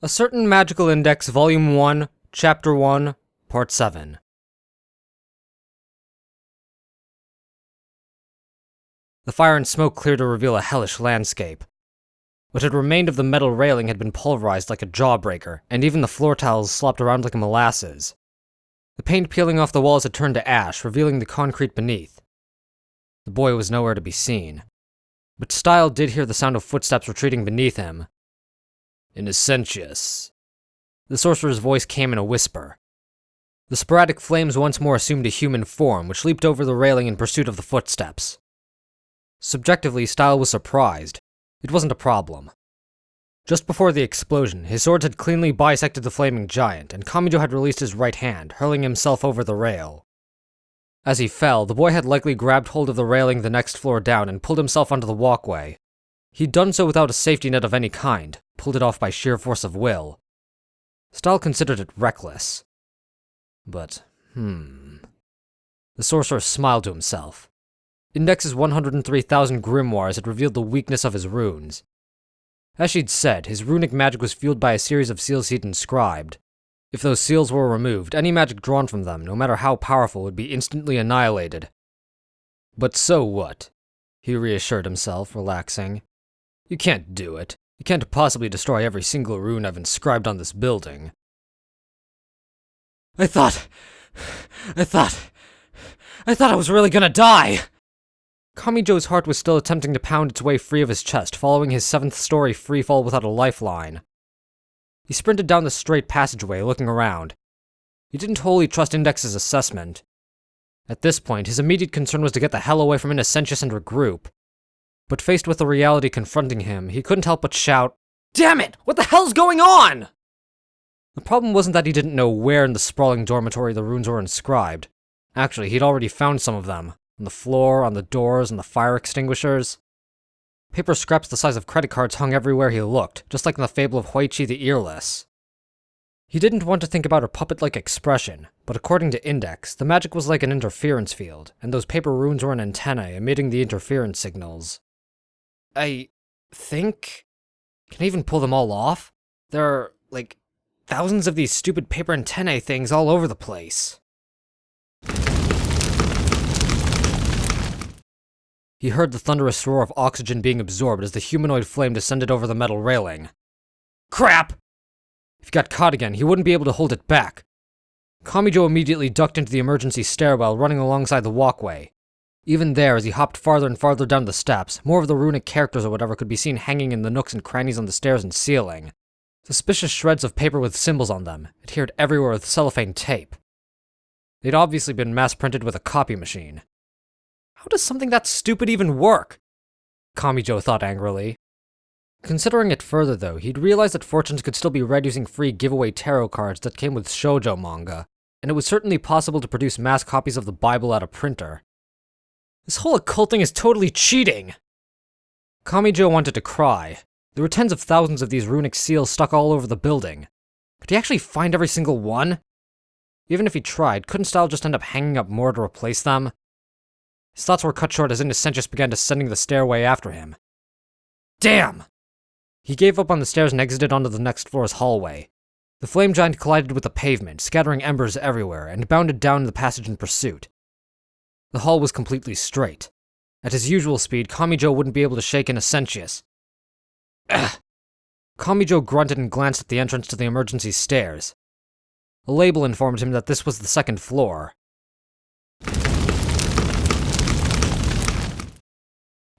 A Certain Magical Index, Vol.1, Chapter 1, Part 7. The fire and smoke cleared to reveal a hellish landscape. What had remained of the metal railing had been pulverized like a jawbreaker, and even the floor tiles slopped around like molasses. The paint peeling off the walls had turned to ash, revealing the concrete beneath. The boy was nowhere to be seen, but Style did hear the sound of footsteps retreating beneath him. Innocentius. The sorcerer's voice came in a whisper. The sporadic flames once more assumed a human form, which leaped over the railing in pursuit of the footsteps. Subjectively, Style was surprised. It wasn't a problem. Just before the explosion, his swords had cleanly bisected the flaming giant, and Kamijou had released his right hand, hurling himself over the rail. As he fell, the boy had likely grabbed hold of the railing the next floor down and pulled himself onto the walkway. He'd done so without a safety net of any kind, pulled it off by sheer force of will. Style considered it reckless. But, The sorcerer smiled to himself. Index's 103,000 grimoires had revealed the weakness of his runes. As she'd said, his runic magic was fueled by a series of seals he'd inscribed. If those seals were removed, any magic drawn from them, no matter how powerful, would be instantly annihilated. But so what? He reassured himself, relaxing. You can't do it. You can't possibly destroy every single rune I've inscribed on this building. I thought I was really gonna die! Kamijou's heart was still attempting to pound its way free of his chest, following his 7th-story freefall without a lifeline. He sprinted down the straight passageway, looking around. He didn't wholly trust Index's assessment. At this point, his immediate concern was to get the hell away from Innocentius and regroup. But faced with the reality confronting him, he couldn't help but shout, "Damn it! What the hell's going on?" The problem wasn't that he didn't know where in the sprawling dormitory the runes were inscribed. Actually, he'd already found some of them. On the floor, on the doors, and the fire extinguishers. Paper scraps the size of credit cards hung everywhere he looked, just like in the fable of Huichi the Earless. He didn't want to think about her puppet-like expression, but according to Index, the magic was like an interference field, and those paper runes were an antennae emitting the interference signals. I think... Can I even pull them all off? There are, thousands of these stupid paper antennae things all over the place. He heard the thunderous roar of oxygen being absorbed as the humanoid flame descended over the metal railing. Crap! If he got caught again, he wouldn't be able to hold it back. Kamijou immediately ducked into the emergency stairwell, running alongside the walkway. Even there, as he hopped farther and farther down the steps, more of the runic characters or whatever could be seen hanging in the nooks and crannies on the stairs and ceiling. Suspicious shreds of paper with symbols on them, adhered everywhere with cellophane tape. They'd obviously been mass-printed with a copy machine. How does something that stupid even work? Kamijou thought angrily. Considering it further, though, he'd realized that fortunes could still be read using free giveaway tarot cards that came with shoujo manga, and it was certainly possible to produce mass copies of the Bible at a printer. This whole occult thing is totally cheating! Kamijou wanted to cry. There were tens of thousands of these runic seals stuck all over the building. Could he actually find every single one? Even if he tried, couldn't Style just end up hanging up more to replace them? His thoughts were cut short as Innocentius began descending the stairway after him. Damn! He gave up on the stairs and exited onto the next floor's hallway. The flame giant collided with the pavement, scattering embers everywhere, and bounded down the passage in pursuit. The hall was completely straight. At his usual speed, Kamijou wouldn't be able to shake Innocentius. Ugh! Kamijou grunted and glanced at the entrance to the emergency stairs. A label informed him that this was the 2nd floor.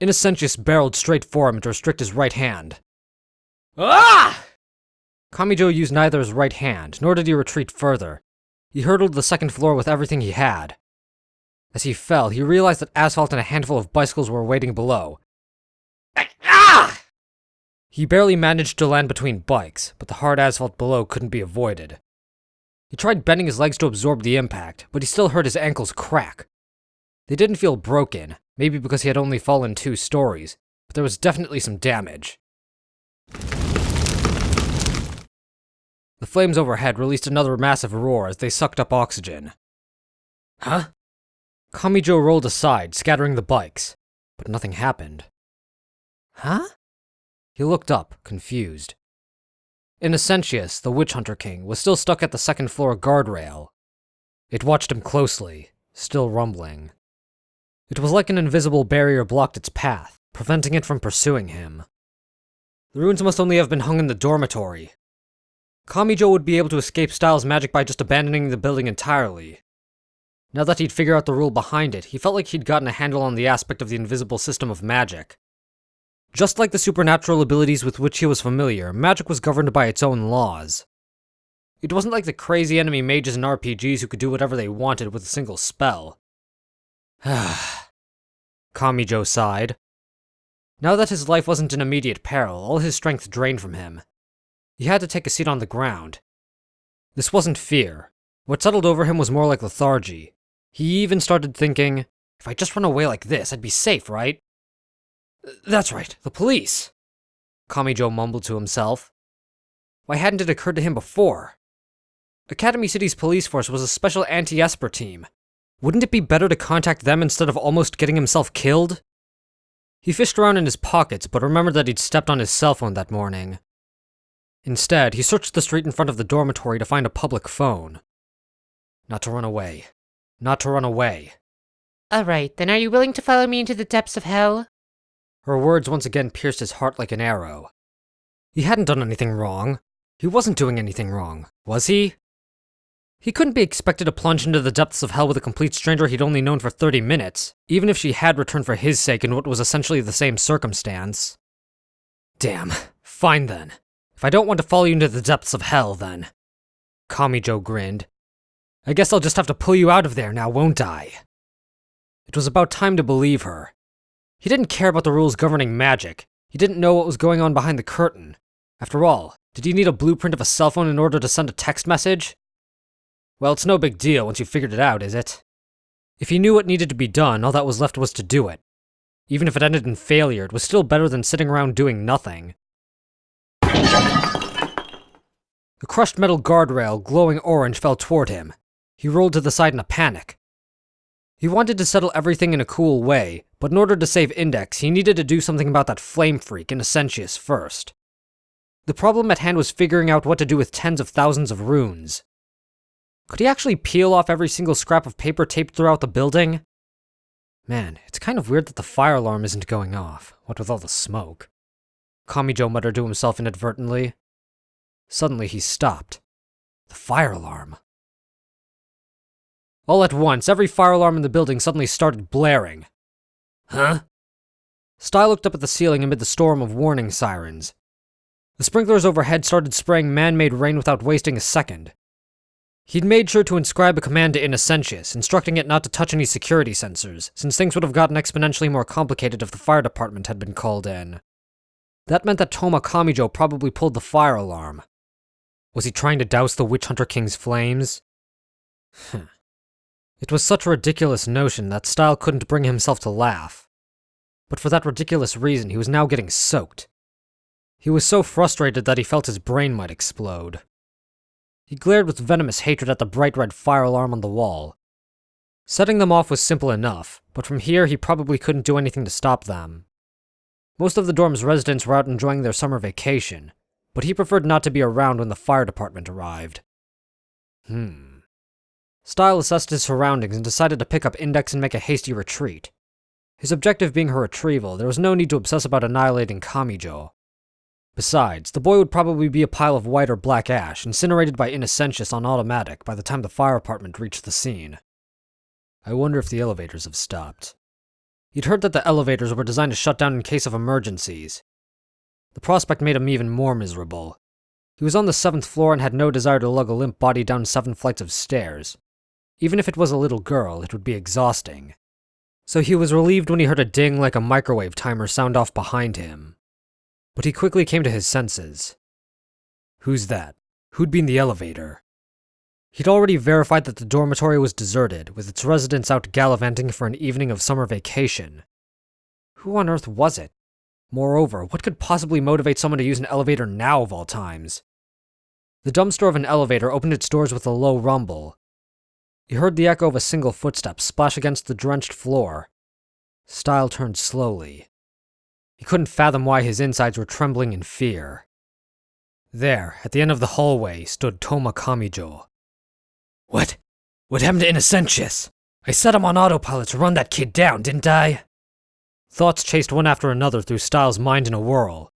Innocentius barreled straight for him to restrict his right hand. Ah! Kamijou used neither his right hand, nor did he retreat further. He hurtled the 2nd floor with everything he had. As he fell, he realized that asphalt and a handful of bicycles were waiting below. Ah! He barely managed to land between bikes, but the hard asphalt below couldn't be avoided. He tried bending his legs to absorb the impact, but he still heard his ankles crack. They didn't feel broken, maybe because he had only fallen 2 stories, but there was definitely some damage. The flames overhead released another massive roar as they sucked up oxygen. Huh? Kamijou rolled aside, scattering the bikes, but nothing happened. Huh? He looked up, confused. Innocentius, the Witch Hunter King, was still stuck at the second floor guardrail. It watched him closely, still rumbling. It was like an invisible barrier blocked its path, preventing it from pursuing him. The runes must only have been hung in the dormitory. Kamijou would be able to escape Styles' magic by just abandoning the building entirely. Now that he'd figured out the rule behind it, he felt like he'd gotten a handle on the aspect of the invisible system of magic. Just like the supernatural abilities with which he was familiar, magic was governed by its own laws. It wasn't like the crazy enemy mages in RPGs who could do whatever they wanted with a single spell. Kamijou sighed. Now that his life wasn't in immediate peril, all his strength drained from him. He had to take a seat on the ground. This wasn't fear. What settled over him was more like lethargy. He even started thinking, if I just run away like this, I'd be safe, right? That's right, the police! Kamijou mumbled to himself. Why hadn't it occurred to him before? Academy City's police force was a special anti-Esper team. Wouldn't it be better to contact them instead of almost getting himself killed? He fished around in his pockets, but remembered that he'd stepped on his cell phone that morning. Instead, he searched the street in front of the dormitory to find a public phone. Not to run away. Not to run away. Alright, then are you willing to follow me into the depths of hell? Her words once again pierced his heart like an arrow. He hadn't done anything wrong. He wasn't doing anything wrong, was he? He couldn't be expected to plunge into the depths of hell with a complete stranger he'd only known for 30 minutes, even if she had returned for his sake in what was essentially the same circumstance. Damn. Fine then. If I don't want to follow you into the depths of hell, then. Kamijou grinned. I guess I'll just have to pull you out of there now, won't I? It was about time to believe her. He didn't care about the rules governing magic. He didn't know what was going on behind the curtain. After all, did he need a blueprint of a cell phone in order to send a text message? Well, it's no big deal once you figured it out, is it? If he knew what needed to be done, all that was left was to do it. Even if it ended in failure, it was still better than sitting around doing nothing. The crushed metal guardrail, glowing orange, fell toward him. He rolled to the side in a panic. He wanted to settle everything in a cool way, but in order to save Index, he needed to do something about that flame freak, Innocentius, first. The problem at hand was figuring out what to do with tens of thousands of runes. Could he actually peel off every single scrap of paper taped throughout the building? Man, it's kind of weird that the fire alarm isn't going off, what with all the smoke. Kamijou muttered to himself inadvertently. Suddenly he stopped. The fire alarm. All at once, every fire alarm in the building suddenly started blaring. Huh? Style looked up at the ceiling amid the storm of warning sirens. The sprinklers overhead started spraying man-made rain without wasting a second. He'd made sure to inscribe a command to Innocentius, instructing it not to touch any security sensors, since things would have gotten exponentially more complicated if the fire department had been called in. That meant that Toma Kamijou probably pulled the fire alarm. Was he trying to douse the Witch Hunter King's flames? It was such a ridiculous notion that Style couldn't bring himself to laugh. But for that ridiculous reason, he was now getting soaked. He was so frustrated that he felt his brain might explode. He glared with venomous hatred at the bright red fire alarm on the wall. Setting them off was simple enough, but from here he probably couldn't do anything to stop them. Most of the dorm's residents were out enjoying their summer vacation, but he preferred not to be around when the fire department arrived. Style assessed his surroundings and decided to pick up Index and make a hasty retreat. His objective being her retrieval, there was no need to obsess about annihilating Kamijou. Besides, the boy would probably be a pile of white or black ash, incinerated by Innocentius on automatic by the time the fire department reached the scene. I wonder if the elevators have stopped. He'd heard that the elevators were designed to shut down in case of emergencies. The prospect made him even more miserable. He was on the 7th floor and had no desire to lug a limp body down 7 flights of stairs. Even if it was a little girl, it would be exhausting. So he was relieved when he heard a ding like a microwave timer sound off behind him. But he quickly came to his senses. Who's that? Who'd be in the elevator? He'd already verified that the dormitory was deserted, with its residents out gallivanting for an evening of summer vacation. Who on earth was it? Moreover, what could possibly motivate someone to use an elevator now of all times? The dumpster of an elevator opened its doors with a low rumble. He heard the echo of a single footstep splash against the drenched floor. Style turned slowly. He couldn't fathom why his insides were trembling in fear. There, at the end of the hallway, stood Toma Kamijou. What? What happened to Innocentius? I set him on autopilot to run that kid down, didn't I? Thoughts chased one after another through Styles' mind in a whirl.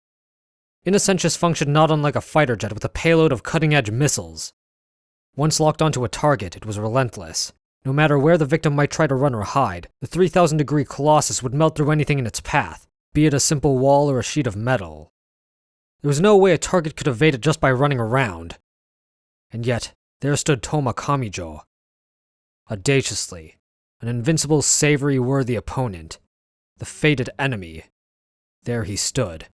Innocentius functioned not unlike a fighter jet with a payload of cutting-edge missiles. Once locked onto a target, it was relentless. No matter where the victim might try to run or hide, the 3,000-degree Colossus would melt through anything in its path, be it a simple wall or a sheet of metal. There was no way a target could evade it just by running around. And yet, there stood Toma Kamijou. Audaciously, an invincible, savory-worthy opponent. The fated enemy. There he stood.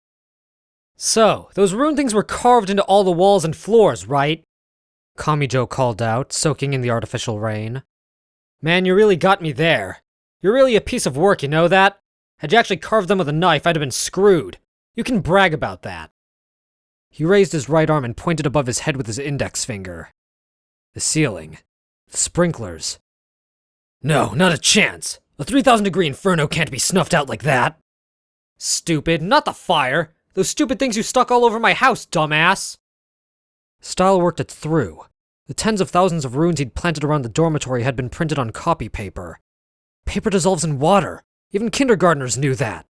So, those rune things were carved into all the walls and floors, right? Kamijou called out, soaking in the artificial rain. Man, you really got me there. You're really a piece of work, you know that? Had you actually carved them with a knife, I'd have been screwed. You can brag about that. He raised his right arm and pointed above his head with his index finger. The ceiling. The sprinklers. No, not a chance. A 3,000-degree inferno can't be snuffed out like that. Stupid, not the fire. Those stupid things you stuck all over my house, dumbass. Style worked it through. The tens of thousands of runes he'd planted around the dormitory had been printed on copy paper. Paper dissolves in water. Even kindergartners knew that.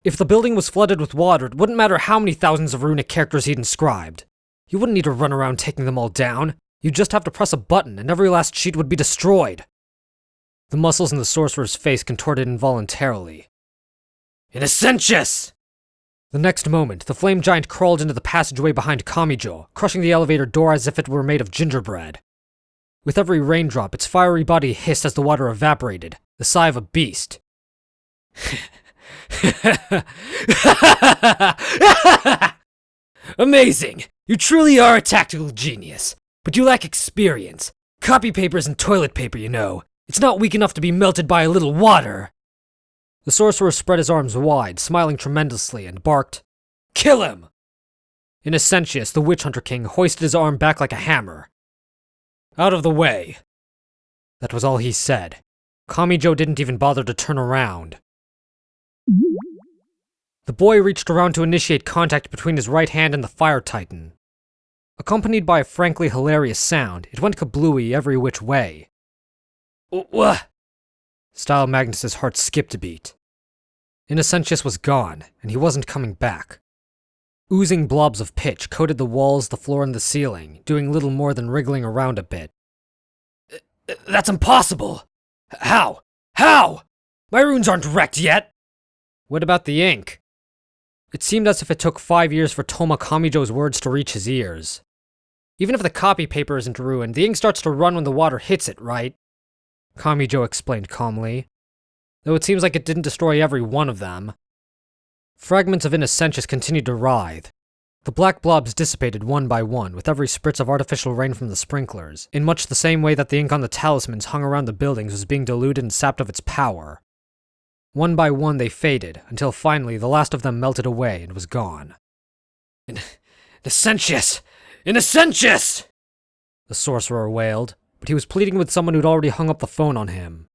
If the building was flooded with water, it wouldn't matter how many thousands of runic characters he'd inscribed. You wouldn't need to run around taking them all down. You'd just have to press a button and every last sheet would be destroyed. The muscles in the sorcerer's face contorted involuntarily. Innocentius! The next moment, the flame giant crawled into the passageway behind Kamijou, crushing the elevator door as if it were made of gingerbread. With every raindrop, its fiery body hissed as the water evaporated, the sigh of a beast. Amazing! You truly are a tactical genius. But you lack experience. Copy paper isn't toilet paper, you know. It's not weak enough to be melted by a little water. The sorcerer spread his arms wide, smiling tremendously, and barked, Kill him! Innocentius, the witch hunter king, hoisted his arm back like a hammer. Out of the way. That was all he said. Kamijou didn't even bother to turn around. The boy reached around to initiate contact between his right hand and the fire titan. Accompanied by a frankly hilarious sound, it went kablooey every which way. What? Style Magnus's heart skipped a beat. Innocentius was gone, and he wasn't coming back. Oozing blobs of pitch coated the walls, the floor, and the ceiling, doing little more than wriggling around a bit. That's impossible! How? How? My runes aren't wrecked yet! What about the ink? It seemed as if it took 5 years for Toma Kamijou's words to reach his ears. Even if the copy paper isn't ruined, the ink starts to run when the water hits it, right? Kamijou explained calmly. Though it seems like it didn't destroy every one of them. Fragments of Innocentius continued to writhe. The black blobs dissipated one by one with every spritz of artificial rain from the sprinklers, in much the same way that the ink on the talismans hung around the buildings was being diluted and sapped of its power. One by one they faded, until finally the last of them melted away and was gone. Innocentius! Innocentius! The sorcerer wailed, but he was pleading with someone who'd already hung up the phone on him.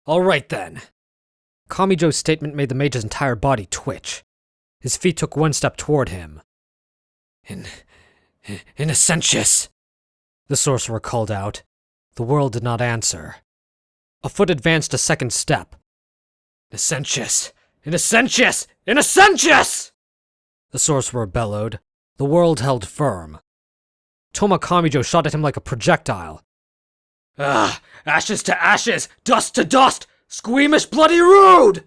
All right then. Kamijou's statement made the mage's entire body twitch. His feet took one step toward him. Innocentius! The sorcerer called out. The world did not answer. A foot advanced a second step. Innocentius! Innocentius! Innocentius! The sorcerer bellowed. The world held firm. Toma Kamijou shot at him like a projectile. Ashes to ashes! Dust to dust! Squeamish bloody rude!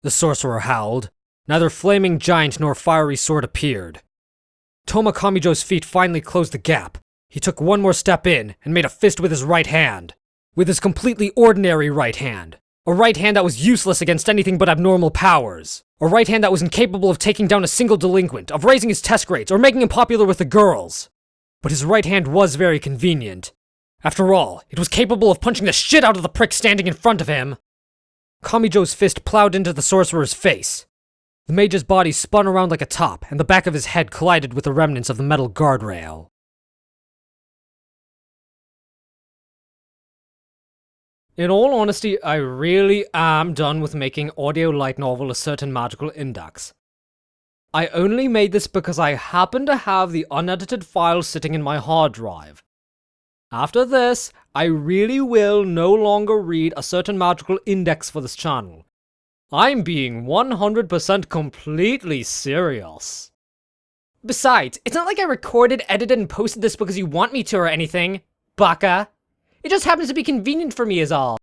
The sorcerer howled. Neither flaming giant nor fiery sword appeared. Toma Kamijou's feet finally closed the gap. He took one more step in and made a fist with his right hand. With his completely ordinary right hand. A right hand that was useless against anything but abnormal powers. A right hand that was incapable of taking down a single delinquent, of raising his test grades, or making him popular with the girls. But his right hand was very convenient. After all, it was capable of punching the shit out of the prick standing in front of him. Kamijou's fist plowed into the sorcerer's face. The mage's body spun around like a top, and the back of his head collided with the remnants of the metal guardrail. In all honesty, I really am done with making audio light novel a certain magical index. I only made this because I happen to have the unedited file sitting in my hard drive. After this, I really will no longer read a certain magical index for this channel. I'm being 100% completely serious. Besides, it's not like I recorded, edited, and posted this because you want me to or anything, baka. It just happens to be convenient for me is all.